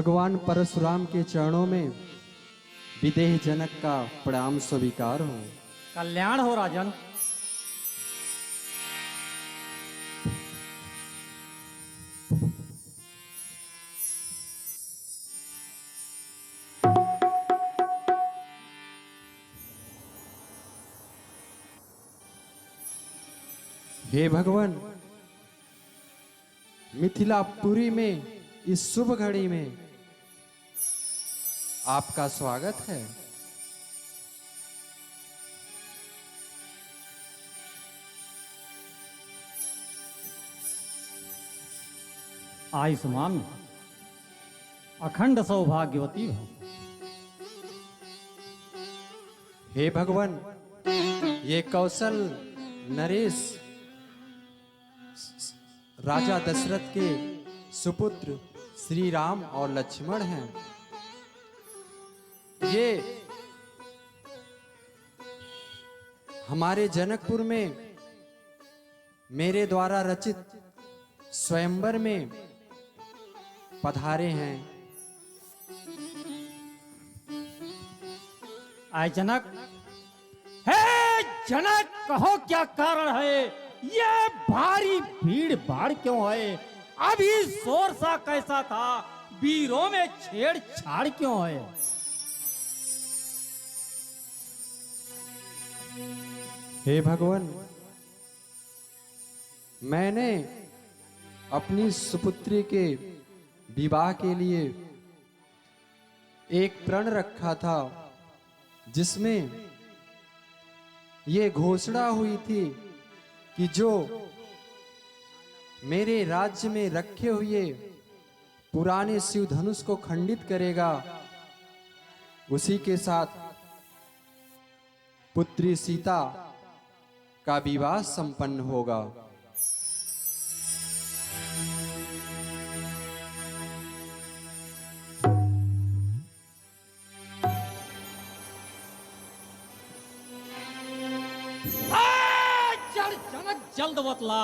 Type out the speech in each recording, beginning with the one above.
भगवान परशुराम के चरणों में विदेह जनक का प्रणाम स्वीकार हो। कल्याण हो राजन। हे भगवान, मिथिलापुरी में इस शुभ घड़ी में आपका स्वागत है। आयुष्मान अखंड सौभाग्यवती हो। हे भगवान, ये कौशल नरेश राजा दशरथ के सुपुत्र श्री राम और लक्ष्मण हैं। ये हमारे जनकपुर में मेरे द्वारा रचित स्वयंवर में पधारे हैं। आय जनक, हे जनक, कहो क्या कारण है? ये भारी भीड़ भाड़ क्यों है? अभी शोर सा कैसा था? वीरों में छेड़छाड़ क्यों है? हे भगवान, मैंने अपनी सुपुत्री के विवाह के लिए एक प्रण रखा था, जिसमें ये घोषणा हुई थी कि जो मेरे राज्य में रखे हुए पुराने शिव धनुष को खंडित करेगा, उसी के साथ पुत्री सीता का विवाह संपन्न होगा। जनक, जल्द बतला,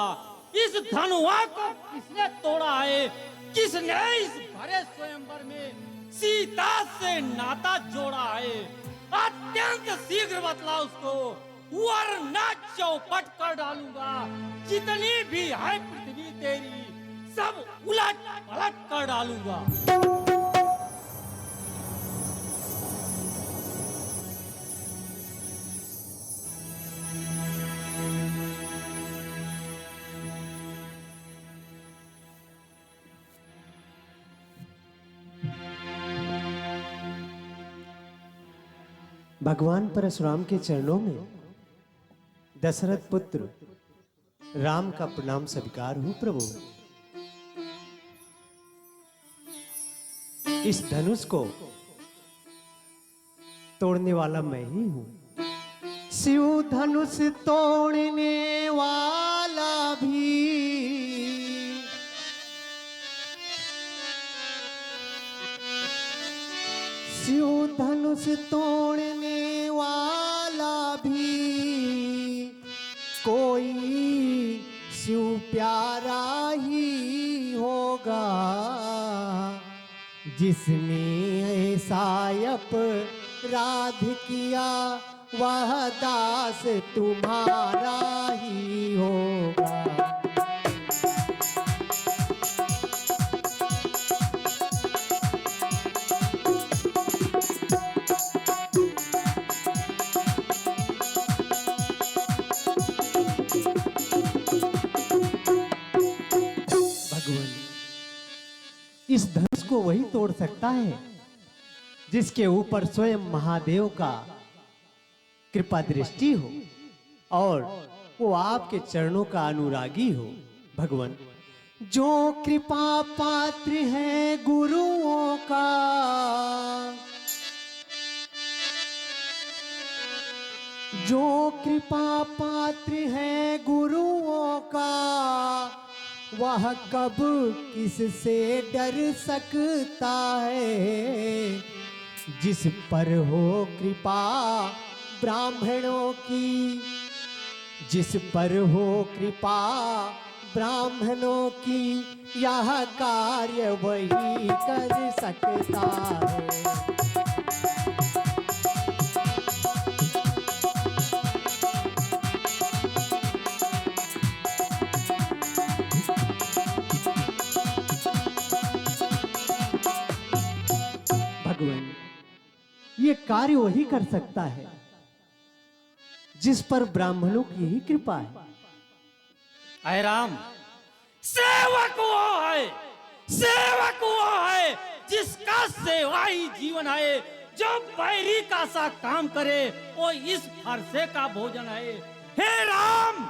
इस धनुआ को किसने तोड़ा है? किसने इस भरे स्वयंवर में सीता से नाता जोड़ा है? अत्यंत शीघ्र बतला उसको, वरना चौपट कर डालूंगा। जितनी भी है पृथ्वी तेरी, सब उलट पलट कर डालूंगा। भगवान परशुराम के चरणों में दशरथ पुत्र राम का प्रणाम स्वीकार हो। प्रभु, इस धनुष को तोड़ने वाला मैं ही हूं। शिव धनुष तोड़ने वाला भी शिव धनुष तोड़ने वाला भी कोई शिव प्यारा ही होगा, जिसने ऐसा अपराध किया वह दास तुम्हारा ही होगा। इस धनुष को वही तोड़ सकता है जिसके ऊपर स्वयं महादेव का कृपा दृष्टि हो और वो आपके चरणों का अनुरागी हो। भगवान, जो कृपा पात्र है गुरुओं का, जो कृपा पात्र है गुरुओं का, वह कब किससे डर सकता है? जिस पर हो कृपा ब्राह्मणों की, जिस पर हो कृपा ब्राह्मणों की यह कार्य वही कर सकता है। भगवान, ये कार्य वही कर सकता है जिस पर ब्राह्मणों की ही कृपा है। अय राम, सेवक वो है, सेवक वो है जिसका सेवा ही जीवन है, जो बैरी का सा काम करे वो इस फरसे का भोजन है। हे राम,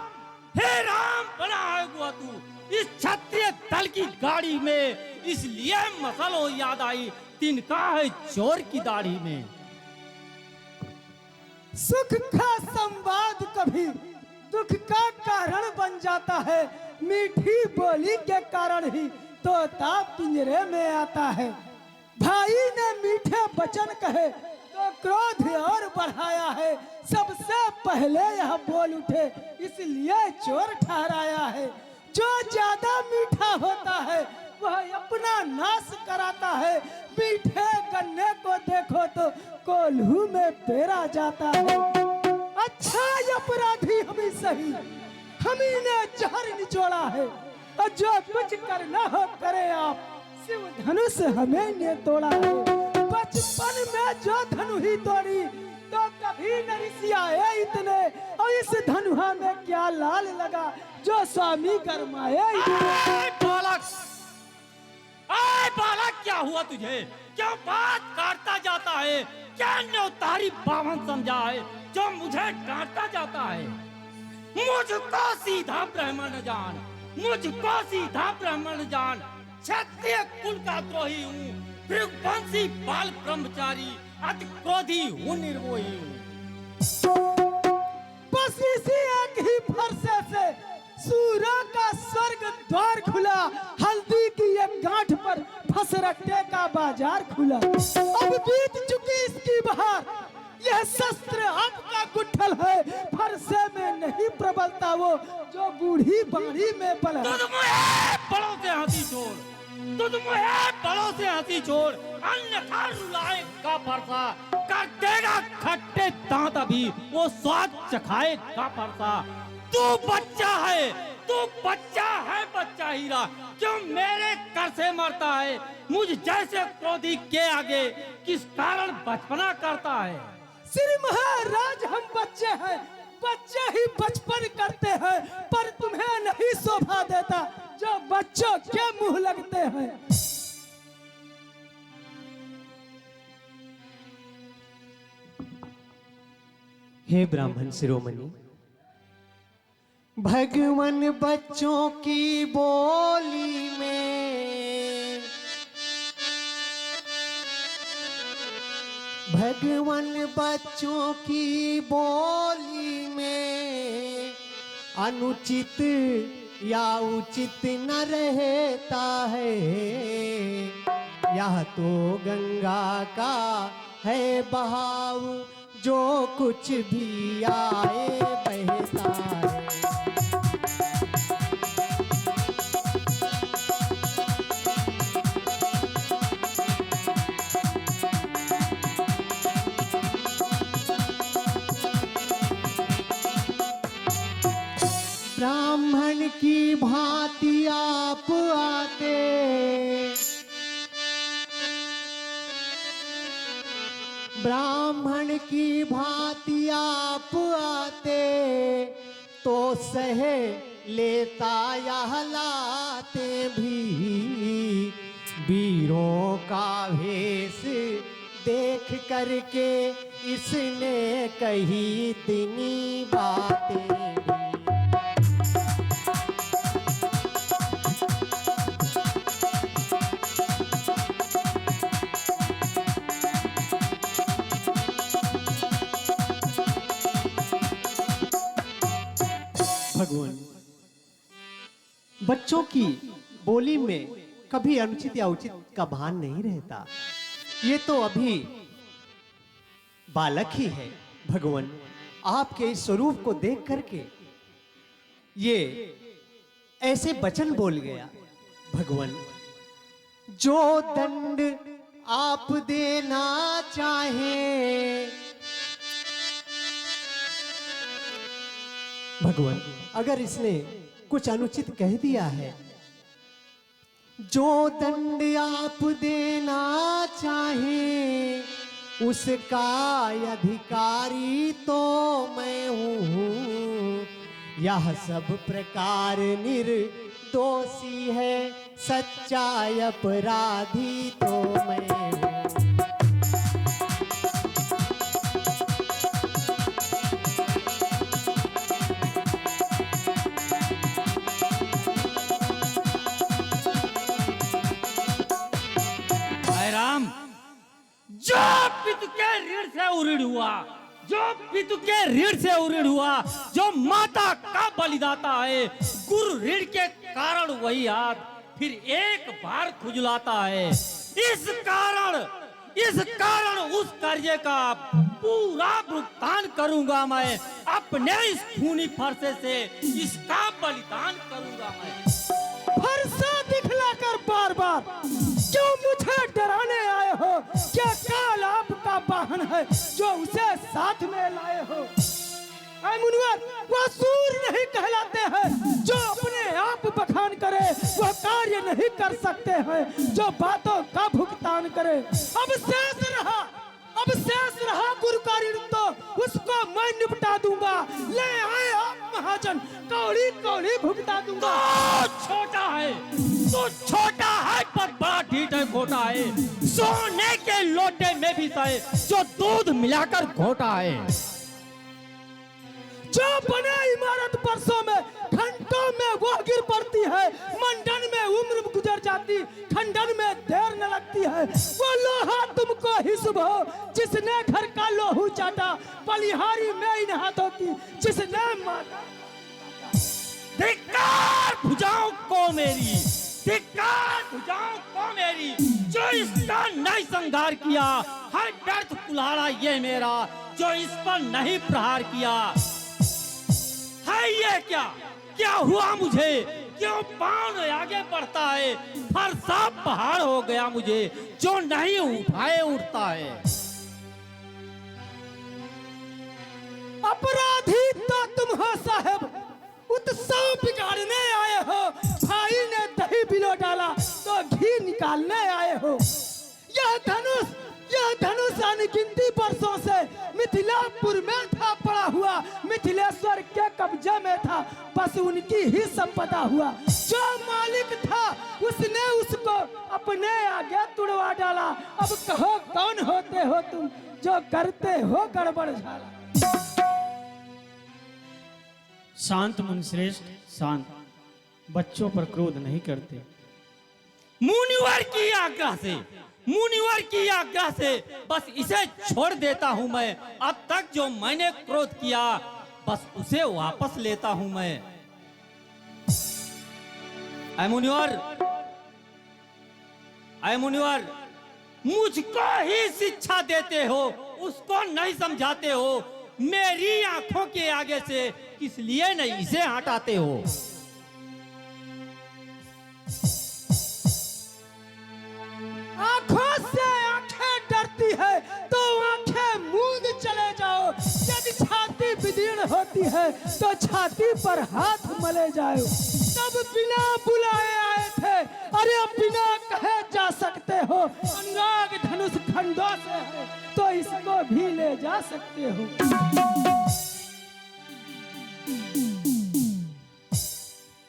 हे राम, बना है हुआ तू इस क्षत्रिय दल की गाड़ी में, इसलिए मसल हो याद आई तिनका है चोर की दाढ़ी में। सुख का संवाद कभी दुख का कारण बन जाता है, मीठी बोली के कारण ही तोता पिंजरे में आता है। भाई ने मीठे वचन कहे तो क्रोध और बढ़ाया है, सबसे पहले यह बोल उठे इसलिए चोर ठहराया है। जो ज्यादा मीठा होता है वह अपना नाश कराता है, मीठे गन्ने को देखो तो कोल्हू में पेरा जाता है। अच्छा अपराधी हम ही सही, हम ही ने जहर निचोड़ा है, और जो कुछ करना हो करे आप, शिव धनुष हमें ने तोड़ा है। बचपन में जो धनु ही तोड़ी तो कभी न ऋषियाए इतने, और इस धनुहा में क्या लाल लगा जो स्वामी गरमाए इतने। बालक, आए बालक, क्या हुआ तुझे? क्यों बात काटता जाता है? क्या न्योतारी बावन समझा है जो मुझे डांटता जाता है? मुझको सीधा ब्राह्मण जान, मुझको सीधा ब्राह्मण जान, क्षत्रिय कुल का द्रोही हूँ, भृगुवंशी बाल ब्रह्मचारी, अति क्रोधी हूँ, निर्मोही हूँ। बस इसी एक ही फरसे से सूर्य का स्वर्ग द्वार खुला, हल्दी की एक गांठ पर फसरट्टे का बाजार खुला। अब बीत चुकी इसकी बहार, यह शस्त्र आपका गुठल है, फरसे में नहीं प्रबलता वो जो बूढ़ी बाड़ी में पला। तुझ मुझे बड़ों से हंसी छोड़, तुझ मुझे बड़ों से हंसी छोड़, अन्यथा रुलाए का फरसा, कर देगा खट्टे दांत अभी वो स्वाद चखाए का फरसा। तू बच्चा है, तू बच्चा है, बच्चा हीरा, क्यों मेरे कर से मरता है? मुझ जैसे क्रोधी के आगे किस कारण बचपना करता है? श्री महाराज, हम बच्चे हैं, बच्चे ही बचपन करते हैं, पर तुम्हें नहीं शोभा देता जो बच्चों के मुंह लगते हैं। हे ब्राह्मण शिरोमणि, भगवान बच्चों की बोली में, भगवान बच्चों की बोली में अनुचित या उचित न रहता है। यह तो गंगा का है बहाव, जो कुछ भी आए बहता है। ब्राह्मण की भांति आप आते, ब्राह्मण की भांति आप आते, तो सह लेता यह लाते भी। वीरों का भेष देख करके इसने कही इतनी बातें भी। भगवान, बच्चों की बोली में कभी अनुचित या उचित का भान नहीं रहता। ये तो अभी बालक ही है। भगवान, आपके इस स्वरूप को देख करके ये ऐसे वचन बोल गया, भगवान जो दंड आप देना चाहे, भगवान अगर इसने कुछ अनुचित कह दिया है, जो दंड आप देना चाहे उसका अधिकारी तो मैं हूँ। यह सब प्रकार निर्दोषी है, सच्चा अपराधी तो मैं हूँ। राम, जो पितु के ऋण से उऋण हुआ, जो पितु के ऋण से उऋण हुआ, जो माता का बलिदाता है, गुरु ऋण के कारण वही हाथ फिर एक बार खुजलाता है। इस कारण उस कर्जे का पूरा भुगतान करूंगा मैं, अपने इस खूनी फरसे से इसका बलिदान करूंगा मैं। फरसा दिखलाकर बार बार क्यों मुझे डराने आए हो? क्या काल आपका वाहन है जो उसे साथ में लाए हो? ऐ मुनिवर, वह सूर नहीं कहलाते हैं जो अपने आप बखान करे, वह कार्य नहीं कर सकते हैं जो बातों का भुगतान करे। अब शेष रहा गुरु का ऋण, तो उसको मैं निपटा दूंगा। ले आए आप महाजन, कौड़ी कौड़ी भुगता दूंगा। तो छोटा है पर बड़ा ढीठ है, घोटा है। सोने के लोटे में भी सहे जो दूध मिलाकर घोटा है। जो बने इमारत बरसों में, घंटों में वो गिर पड़ती है। मंडन में उम्र गुजर जाती, खंडन में देर न लगती है। वो लोहा तुमको ही शुभ हो जिसने घर का लोहू चाटा, बलिहारी में इन हाथों की जिसने माता। धिक्कार भुजाओं को मेरी, धिक्कार भुजाओं को मेरी, जो इसका नहीं संघार किया। हर व्यर्थ कुल्हाड़ा ये मेरा, जो इस पर नहीं प्रहार किया। है ये क्या हुआ मुझे? क्यों पांव आगे बढ़ता है? फरसा पहाड़ हो गया मुझे, जो नहीं उठाए उठता है। अपराधी तो तुम हो साहब, उत्सव बिगाड़ने आए हो। भाई ने दही बिलो डाला तो घी निकालने आए हो। यह धनुष अनगिनती वर्षों से मिथिलापुर में था पड़ा हुआ, मिथिलेश्वर के कब्जे में था, बस उनकी ही संपदा हुआ। जो मालिक था उसने उसको अपने आगे तुड़वा डाला। अब कहो कौन होते हो तुम जो करते हो गड़बड़ झाला? शांत मुनिश्रेष्ठ, शांत। बच्चों पर क्रोध नहीं करते। मुनिवर की आज्ञा से बस इसे छोड़ देता हूं मैं। अब तक जो मैंने क्रोध किया बस उसे वापस लेता हूं मैं। ऐ मुनिवर, मुझको ही शिक्षा देते हो, उसको नहीं समझाते हो। मेरी आंखों के आगे से किस लिए नहीं इसे हटाते हो? आंखों से आंखें डरती है तो आंखें मूंद चले जाओ। यदि छाती विदीर्ण होती है तो छाती पर हाथ मले जाओ। तब बिना बुलाए आए थे, अरे अब बिना कहे जा सकते हो। अनुराग धनुष खंडों से है तो इसको भी ले जा सकते हो।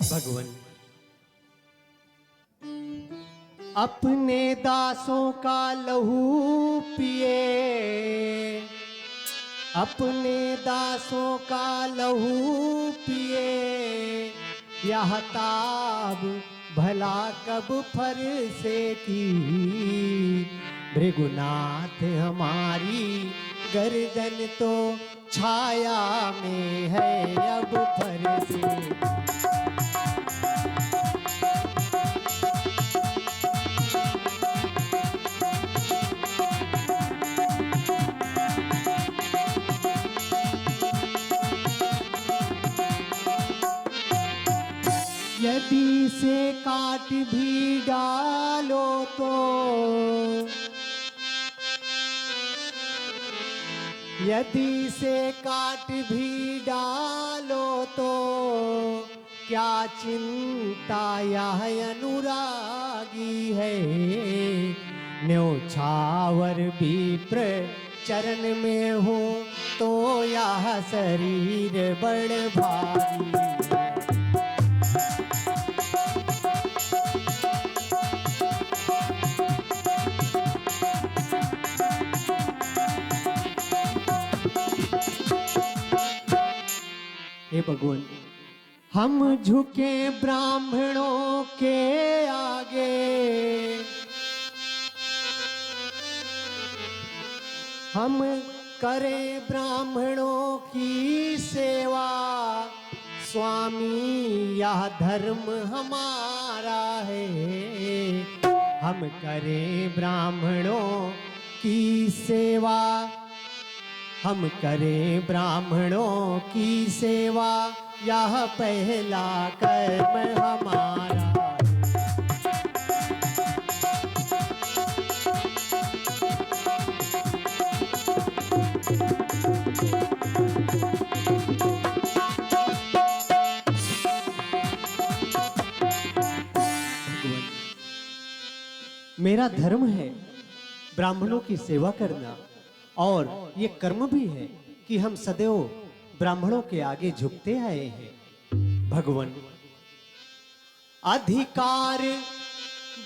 भगवान अपने दासों का लहू पिए, अपने दासों का लहू पिए। यह ताब भला कब फरसे की, भृगुनाथ हमारी गर्दन तो छाया में है अब फरसे। यदि से काट भी डालो तो यदि से काट भी डालो तो क्या चिंता यह अनुरागी है। न्योछावर विप्र चरण में हो तो यह शरीर बड़ भारी है। हे भगवान, हम झुके ब्राह्मणों के आगे, हम करें ब्राह्मणों की सेवा। स्वामी यह धर्म हमारा है, हम करें ब्राह्मणों की सेवा। हम करें ब्राह्मणों की सेवा, यह पहला कर्म हमारा। मेरा धर्म है ब्राह्मणों की सेवा करना, और ये कर्म भी है कि हम सदैव ब्राह्मणों के आगे झुकते आए हैं। भगवान, अधिकार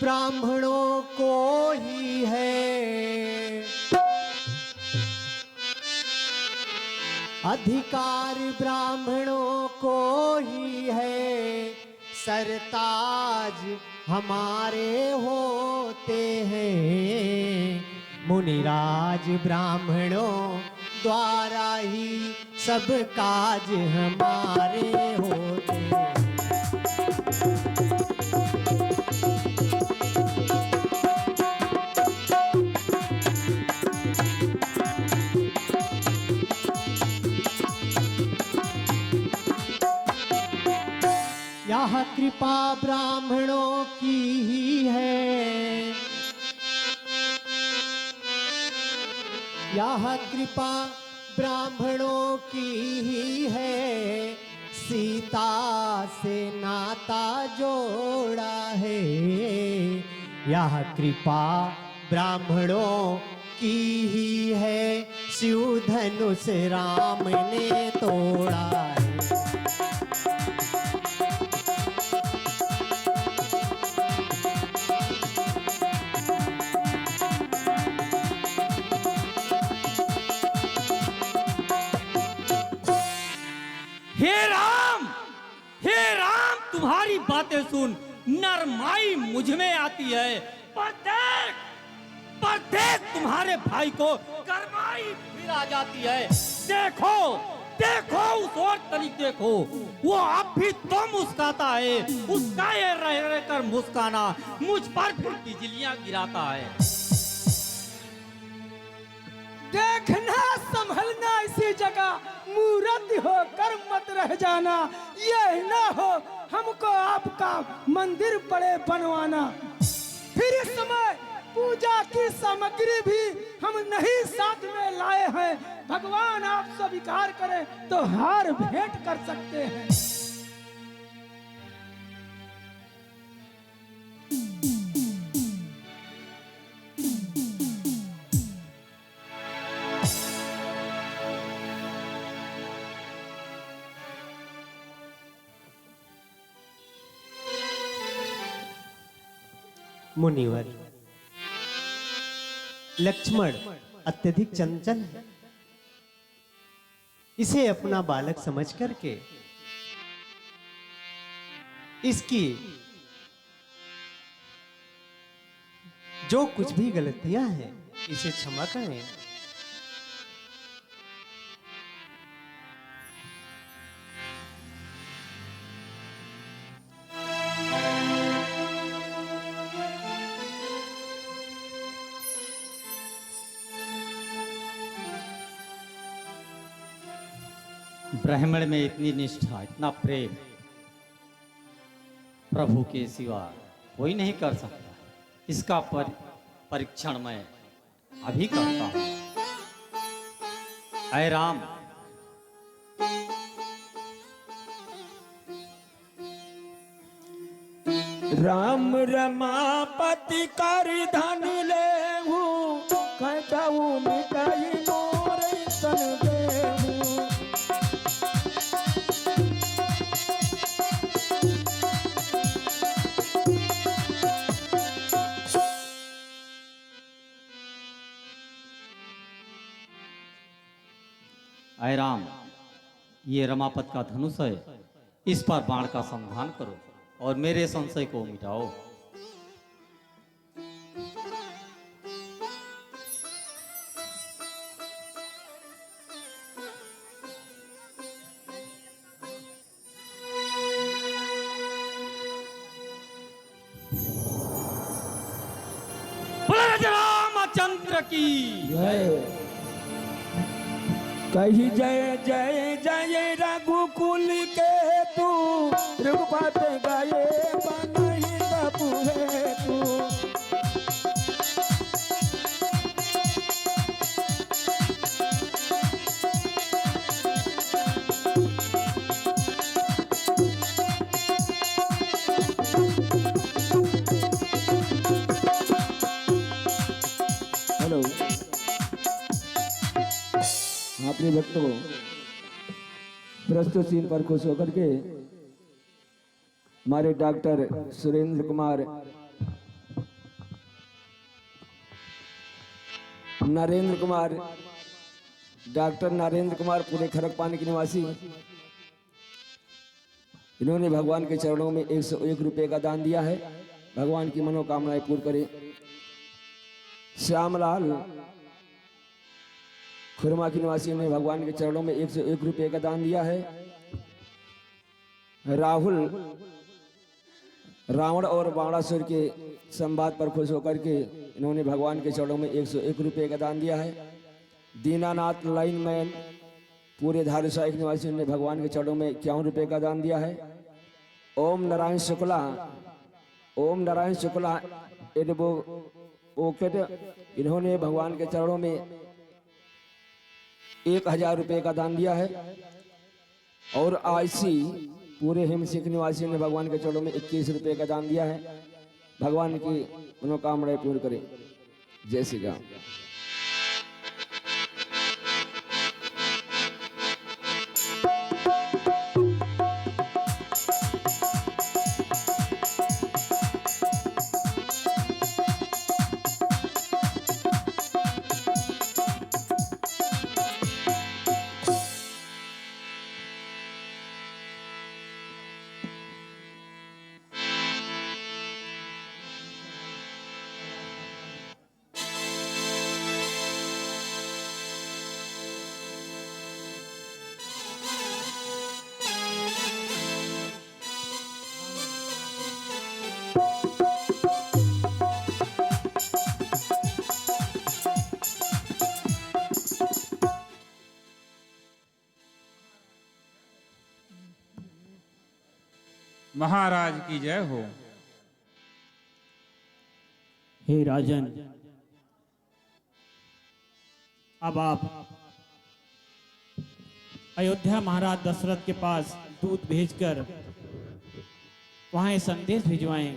ब्राह्मणों को ही है, अधिकार ब्राह्मणों को ही है। सरताज हमारे होते हैं, मुनिराज ब्राह्मणों द्वारा ही सब काज हमारे होते हैं। यह कृपा ब्राह्मणों की ही है, यह कृपा ब्राह्मणों की ही है। सीता से नाता जोड़ा है, यह कृपा ब्राह्मणों की ही है। शिव धनुष राम ने तोड़ा है। हे राम, तुम्हारी बातें सुन नरमाई मुझ में आती है। पर देख तुम्हारे भाई को गरमाई फिर आ जाती है। देखो देखो उस और तरीक देखो, वो अब भी तो मुस्काता है। उसका ये रह रह कर मुस्काना मुझ पर फिर बिजलियां गिराता है। देखना संभलना इसी जगह, मूर्ति होकर मत रह जाना। यह ना हो हमको आपका मंदिर पड़े बनवाना। फिर इस समय पूजा की सामग्री भी हम नहीं साथ में लाए हैं। भगवान आप स्वीकार करें तो हार भेंट कर सकते हैं। मुनिवर, लक्ष्मण अत्यधिक चंचल है, इसे अपना बालक समझ करके इसकी जो कुछ भी गलतियां हैं इसे क्षमा करें। ब्राह्मण में इतनी निष्ठा, इतना प्रेम, प्रभु के सिवा कोई नहीं कर सकता। इसका परीक्षण मैं अभी करता हूं। ऐ राम, राम रमापति कर धन लेहू, कहू मिटाई मोर तन देहू। ऐ राम, ये रमापत का धनुष है, इस पर बाण का संधान करो और मेरे संशय को मिटाओ। बोलो रामचंद्र की जय। कही जय जय जय रघुकुल के तू, रघुपत गाये बनहि बपु है तू। हेलो, अपने भक्तों प्रस्तुत सीन पर खुश होकर के हमारे डॉक्टर सुरेंद्र कुमार, नरेंद्र कुमार, डॉक्टर नरेंद्र कुमार पूरे खड़गपानी के निवासी, इन्होंने भगवान के चरणों में 101 रुपए का दान दिया है। भगवान की मनोकामनाएं पूर्ण करे। श्यामलाल खुरमा की निवासी ने भगवान के चरणों में 101 रुपए का दान दिया है। राहुल रावण और बाणासुर के संवाद पर खुश होकर के इन्होंने भगवान के चरणों में 101 रुपए का दान दिया है। दीनानाथ लाइनमैन पूरे धारसाई के निवासी ने भगवान के चरणों में 51 रुपए का दान दिया है। ओम नारायण शुक्ला एडवोकेट, इन्होंने भगवान के चरणों में 1000 रुपए का दान दिया है। और आईसी पूरे हिमसिख निवासी ने भगवान के चरणों में 21 रुपए का दान दिया है। भगवान की मनोकामनाएं पूर्ण करें। जय श्री राम। महाराज की जय हो। हे राजन, अब आप अयोध्या महाराज दशरथ के पास दूत भेजकर वहां ये संदेश भिजवाएं।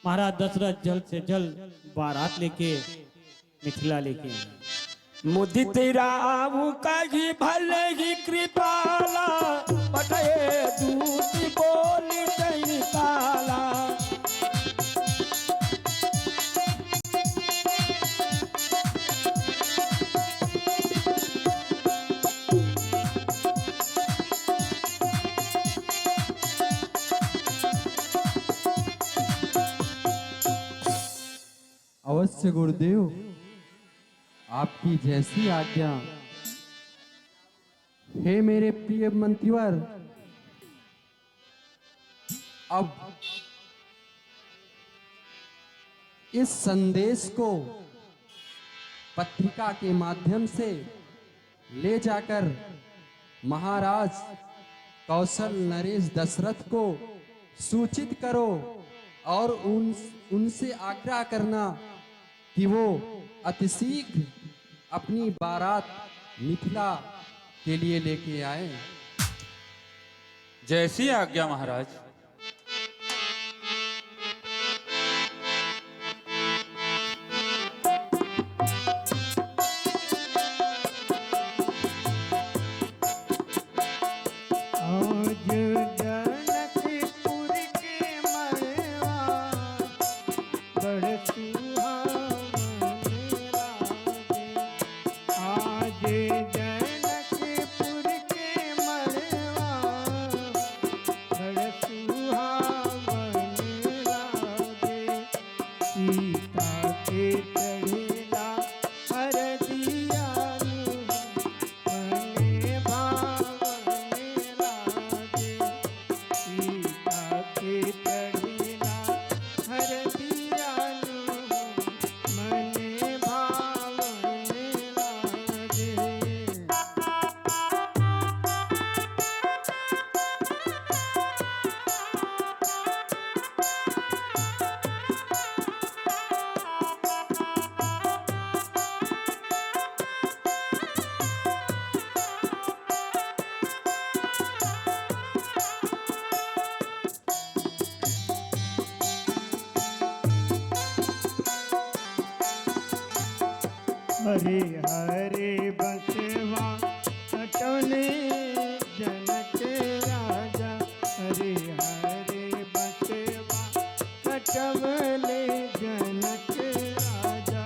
महाराज दशरथ जल्द से जल्द बारात लेके मिथिला लेके आए। मुदित राव कही भले ही कृपाला, पठे दूत बोली कहीं काला। अवश्य गुरुदेव, आपकी जैसी आज्ञा। हे मेरे प्रिय मंत्रीवर, अब इस संदेश को पत्रिका के माध्यम से ले जाकर महाराज कौशल नरेश दशरथ को सूचित करो और उनसे आग्रह करना कि वो अतिशीघ्र अपनी बारात मिथिला के लिए लेके आए। जैसी आज्ञा महाराज। आज जनकपुर के मरवा बड़ सुहावन लागे। आज जनकपुर के मरवा बड़ सुहावन लागे। सीता के चढ़ेला हरदिया मने भावन लागे। सीता के चढ़ेला हरदिया मने भावन लागे। हरे हरे बसवा अटले जनक राजा। हरे हरे बसवा अटले जनक राजा।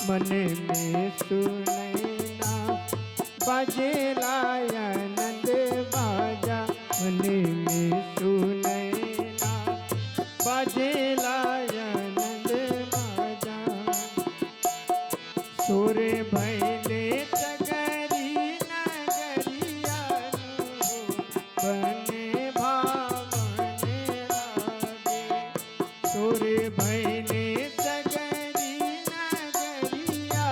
मन में सुनैना बजेला आनंद बाजा। मन में सुनैना बजेला आनंद बाजा। सुर भैले सगरी नगरिया बने भावन लागे। सुर भैले सगरी नगरिया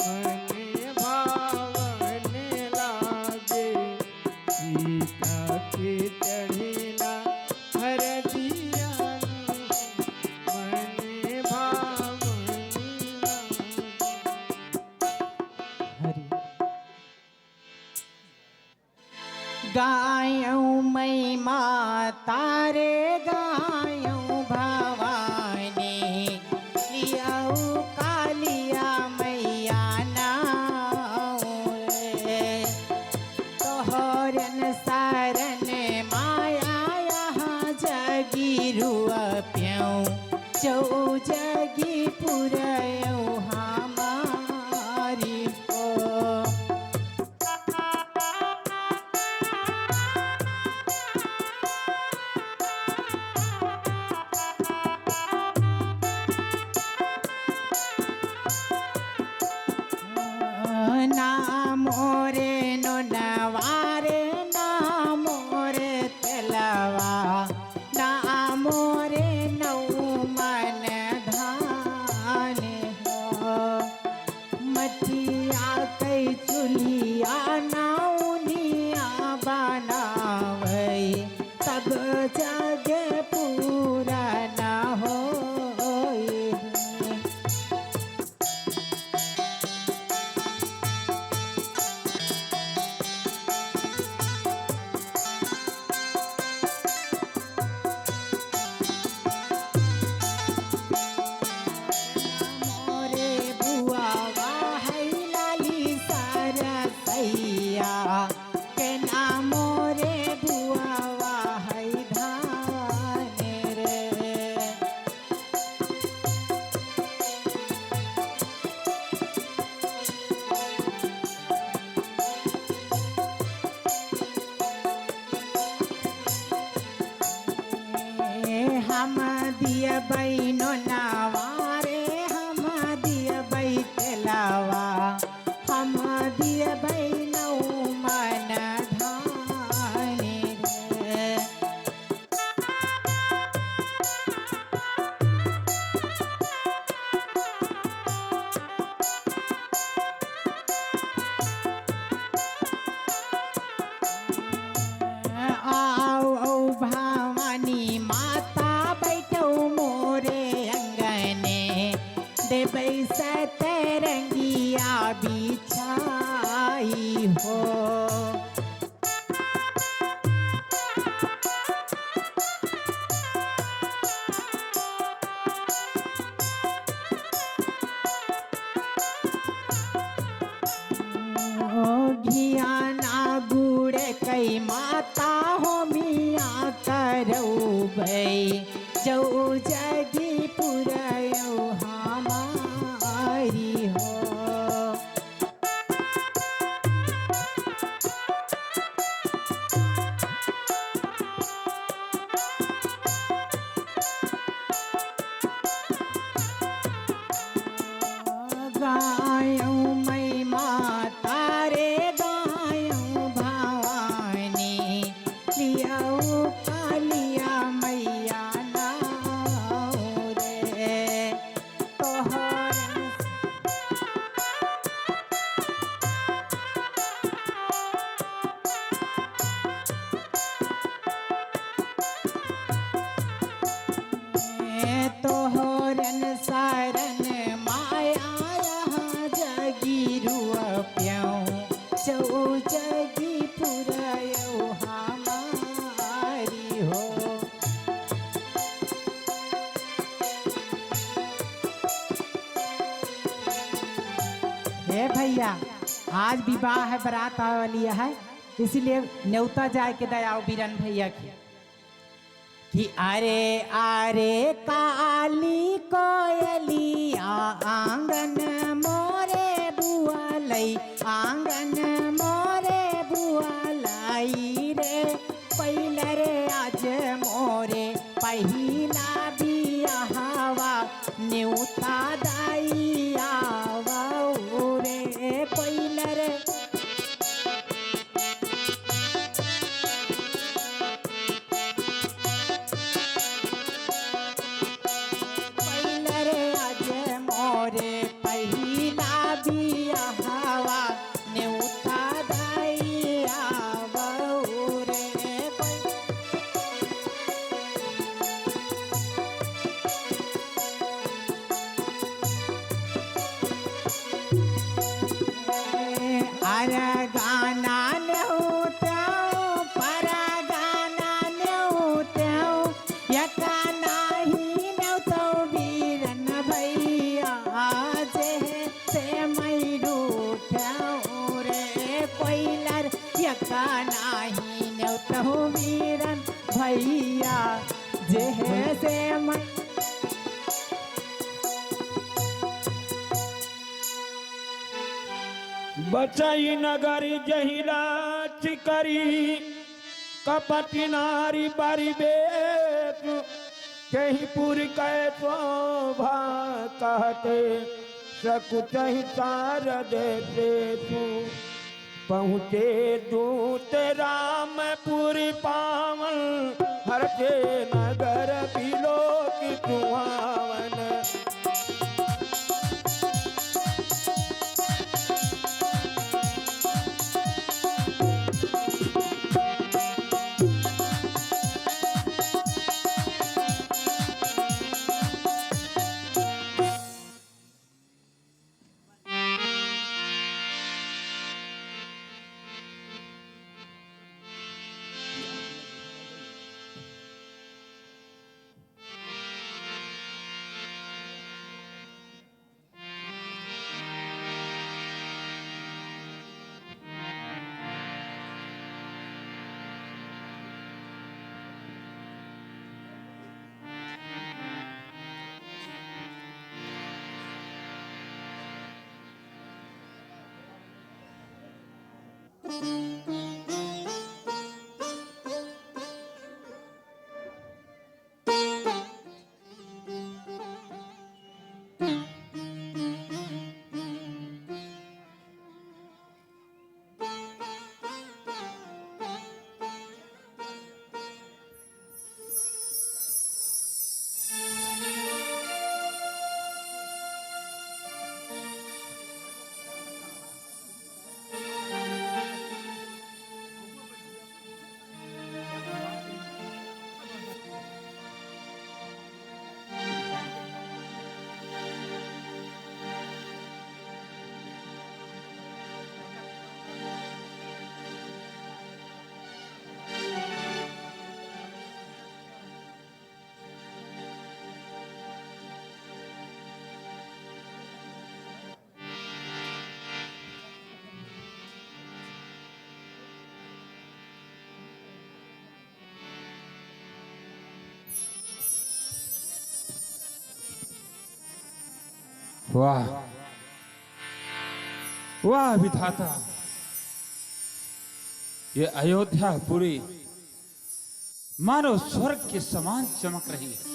बने भावन लागे। सीता के चढ़ेला हरदिया मने भावन लागे। गायूं मैं माता रे गायूं भवानी। लियाऊ कालिया मैया नाऊ रे। तोहरन शरण माया यहाँ जगी रुआ प्याऊ। जो जगी पुरयऊ हमारी को। मोरे नो नवारे ना मोरे तेलवा। ना मोरे नौ मन धान हो। मटिया कई चुलिया नाउनिया बनावै। तब जगे पूरा ना हो। मोरे बुआ है लाली सरसैया। के नाम मोरे बुआ है धान रे। हम दिया बैनो नवारे। हम दिया बैतलवा। हम दिया बैनो मन धान रे। आओ भाव रउबई जो जगी पुरयौ हमारी हो। गायूं मैं माता रे गायूं भवानी लियाऊ कालिया मैया नाऊ रे तोहर तोहरन शरण माया यहाँ जगी रुअप्यौ चौ जगी पुरयौ हमारी हो। हे भैया आज विवाह है, बारात आने वाली है, इसीलिए न्योता जाए के दयाओ बीरन भैया की कि अरे अरे काली कोयलिया आंगन मोरे बुआलई आंगन मोरे बुआलई रे पहले रे आज मोरे पहिला बियाहवा न्योता दाई आवौ रे पहले रे पहले रे आज मोरे पहिला बियाहवा न्योता दाई आवौ रे अरे गाना न्योत्याओ पर गाना न्योत्याओ यका नाही न्योतो बीरन भैया जे से मैं रूठ्याओ रे कोइलर यका नाही न्योतो बीरन भैया जे से मैं बचई नगरी जहिला चिकरी कपटी नारी बारी बेच कहीं पूरी कै शोभा कहते सकुचहि सार देते तू पहुँचे दूत रामपुरी पावन हरते नगर बिलोक सुहावन। वाह वाह विधाता, ये अयोध्या पूरी मानो स्वर्ग के समान चमक रही है।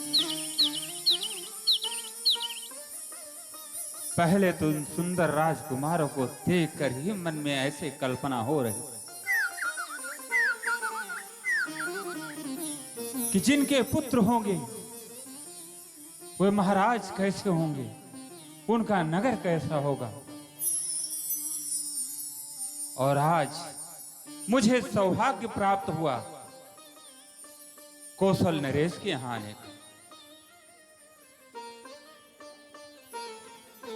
पहले तो उन सुंदर राजकुमारों को देखकर ही मन में ऐसे कल्पना हो रही कि जिनके पुत्र होंगे वे महाराज कैसे होंगे, उनका नगर कैसा होगा। और आज मुझे सौभाग्य प्राप्त हुआ कौशल नरेश के यहां आने का।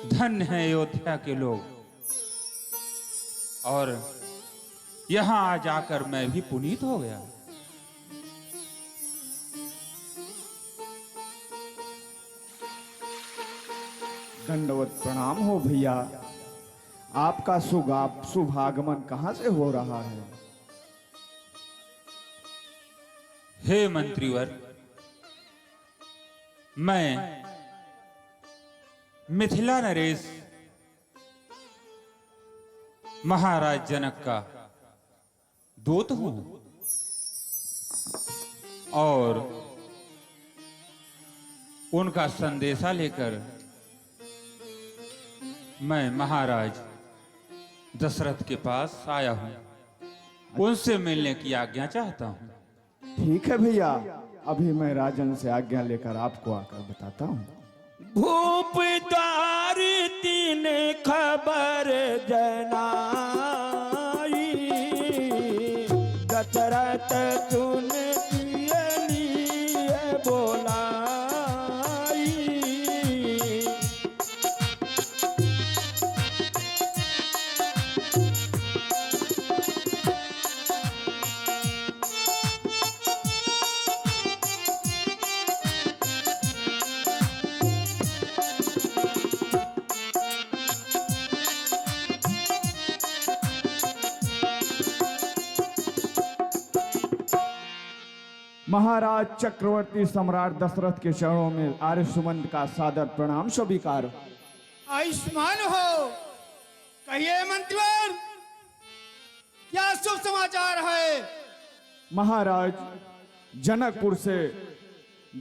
धन्य है अयोध्या के लोग, और यहां आ जाकर मैं भी पुनीत हो गया। दंडवत प्रणाम हो भैया। आपका शुभागमन कहां से हो रहा है? हे मंत्रीवर, मैं मिथिला नरेश महाराज जनक का दूत हूं, और उनका संदेशा लेकर मैं महाराज दशरथ के पास आया हूं। उनसे मिलने की आज्ञा चाहता हूं। ठीक है भैया, अभी मैं राजन से आज्ञा लेकर आपको आकर बताता हूँ। भूप द्वार तीन खबर जनाई, दशरथ सुन लिए बोलाई। महाराज चक्रवर्ती सम्राट दशरथ के चरणों में आर्य सुमंत का सादर प्रणाम स्वीकार। आयुष्मान हो। कहिए मंत्रीवर, क्या शुभ समाचार है? महाराज, जनकपुर से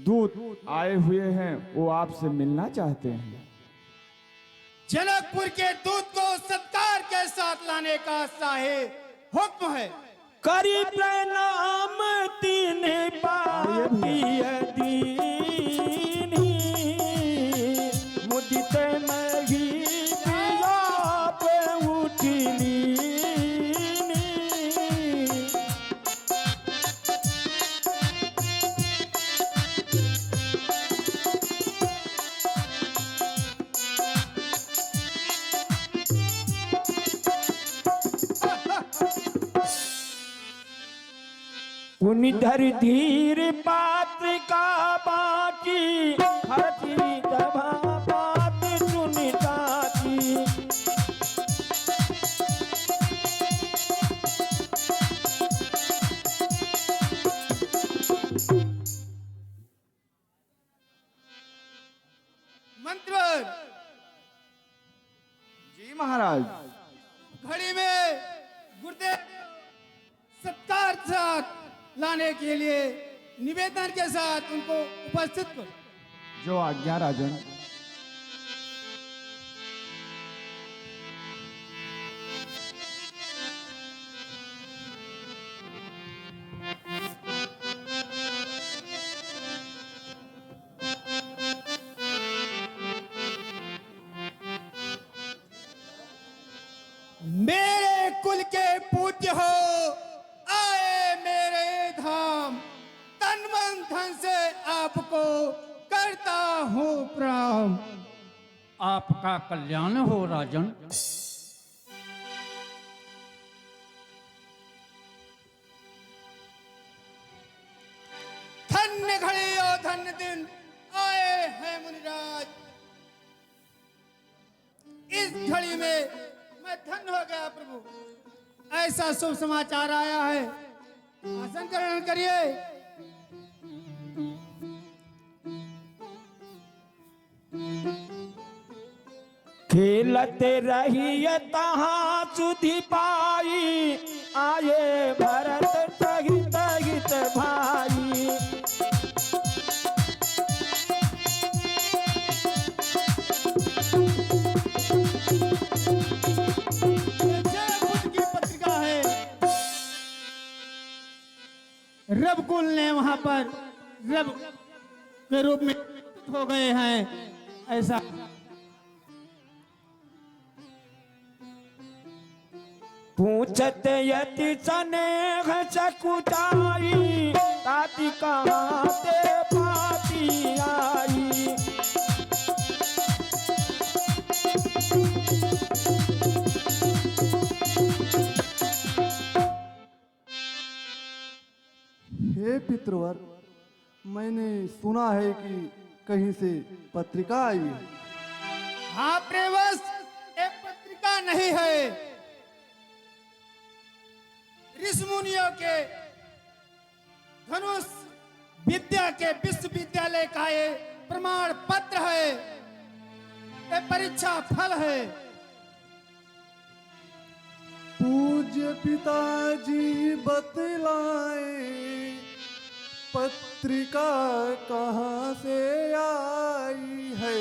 दूत आए हुए हैं, वो आपसे मिलना चाहते हैं। जनकपुर के दूत को सत्कार के साथ लाने का शाही हुक्म है। करी प्रणाम तीन पापी दीनी, मुदित मही आप उठनी। पुनिधर धीर पात्र का बाकी, हसी सभा बात सुनिता की। मंत्रीवर, जी महाराज। घड़ी में गुर्दे सत्कार के साथ लाने के लिए निवेदन के साथ उनको उपस्थित करो। जो आज्ञा राजन। मेरे कुल के पूज्य हो, आए मेरे धाम, तन मन धन से आपको करता हूँ प्रणाम। आपका कल्याण हो राजन। धन्य घड़ी और धन्य दिन आए हैं मुनिराज। इस घड़ी में मैं धन्य हो गया प्रभु, ऐसा शुभ समाचार आया है। आसन ग्रहण करिए। खेलते रहिए तहाँ सुधि पाई, आए भरत सहित हित भाई। की पत्रिका है। रबकुल ने वहां पर रब के रूप में हो गए हैं, ऐसा पूछत यति स्नेह सकुचाई, ताति कहाँ ते पाती आई। हे पितृवर, मैंने सुना है कि कहीं से पत्रिका आई है। हाँ प्रेवस, एक पत्रिका नहीं है, ऋषि मुनियों के धनुष विद्या के विश्वविद्यालय का ये प्रमाण पत्र है, ये परीक्षा फल है। पूज्य पिताजी बतलाए, पत्रिका कहाँ से आई है।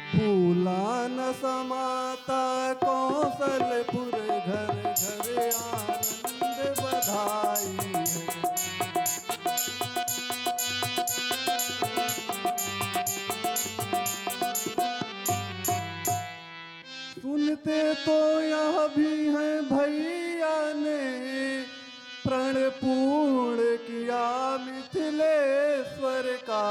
फूला न समाता कौशलपुर, घर घर आनंद बधाई है। सुनते तो यह भी है भैया ने, प्रण पूर्ण किया मिथिलेश्वर का।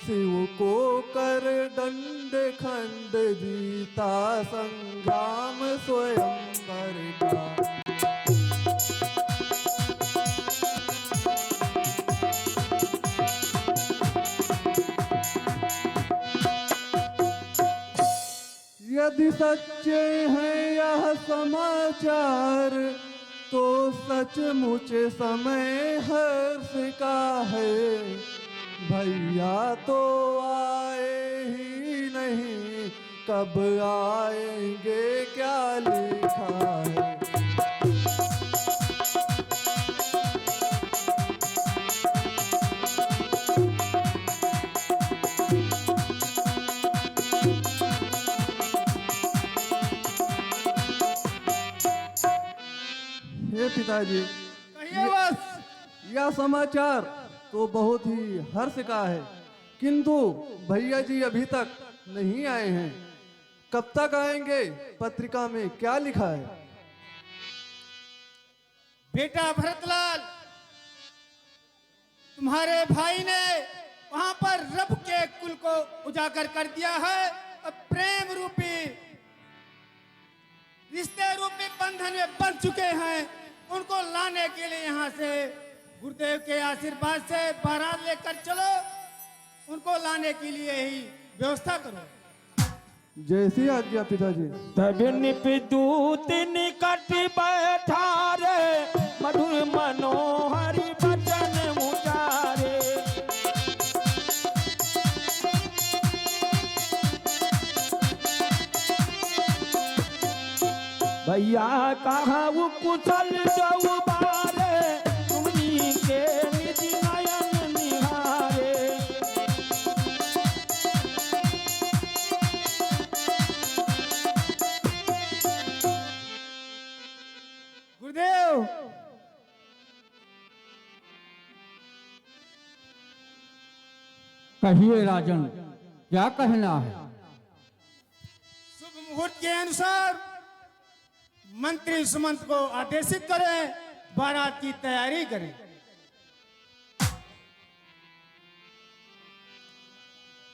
शिव को कर दंड खंड, जीता संग्राम स्वयंवर का। यदि सच्चे हैं यह समाचार, तो सचमुच समय हर्ष का है। भैया तो आए ही नहीं, कब आएंगे क्या लिखा है। हे पिताजी, यह समाचार तो बहुत ही हर्ष का है, किंतु भैया जी अभी तक नहीं आए हैं। कब तक आएंगे? पत्रिका में क्या लिखा है? बेटा भरतलाल, तुम्हारे भाई ने वहां पर रब के कुल को उजागर कर दिया है। अब प्रेम रूपी रिश्ते रूपी बंधन में बंध चुके हैं। उनको लाने के लिए यहाँ से गुरुदेव के आशीर्वाद से बारात लेकर चलो। उनको लाने के लिए ही व्यवस्था करो। जैसी आज्ञा पिताजी। तब निपदूत निकट बैठा रे, मधुर मनोहरी वचन उचारे। भैया कहा वो कुशल जो बारे, तुमनी के निज नयन निहारे। गुरुदेव, कहिए राजन, क्या कहना है? शुभ मुहूर्त के अनुसार मंत्री सुमंत को आदेशित करें, बारात की तैयारी करें।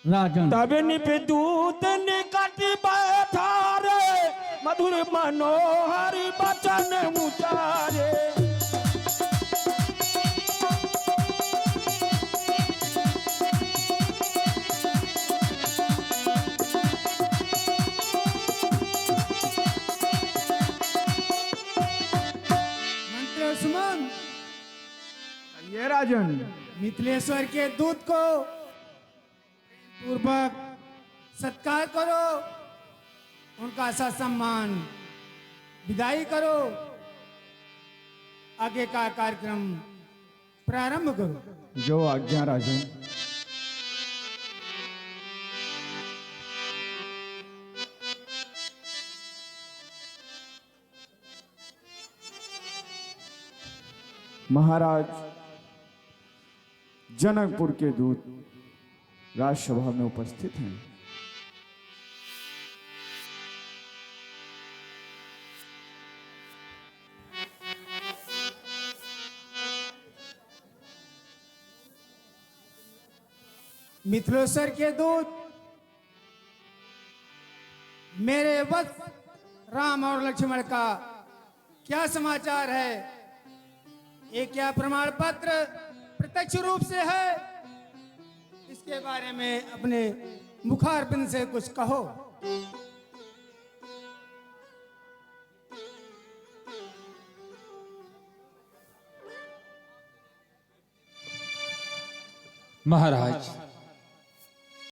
राजन, तब निपदूत निकट बैठा रे, मधुर मनोहर वचन उचारे। मंत्री सुमंत, ये राजन, मिथिलेश्वर के दूत को पूर्वक सत्कार करो, उनका सम्मान, विदाई करो, आगे का कार्यक्रम प्रारंभ करो। जो आज्ञा राजन। महाराज, जनकपुर के दूत राजसभा में उपस्थित हैं। मिथिलेश्वर के दूत, मेरे वत्स राम और लक्ष्मण का क्या समाचार है? ये क्या प्रमाण पत्र प्रत्यक्ष रूप से है? इसके बारे में अपने मुखारबिंद से कुछ कहो। महाराज,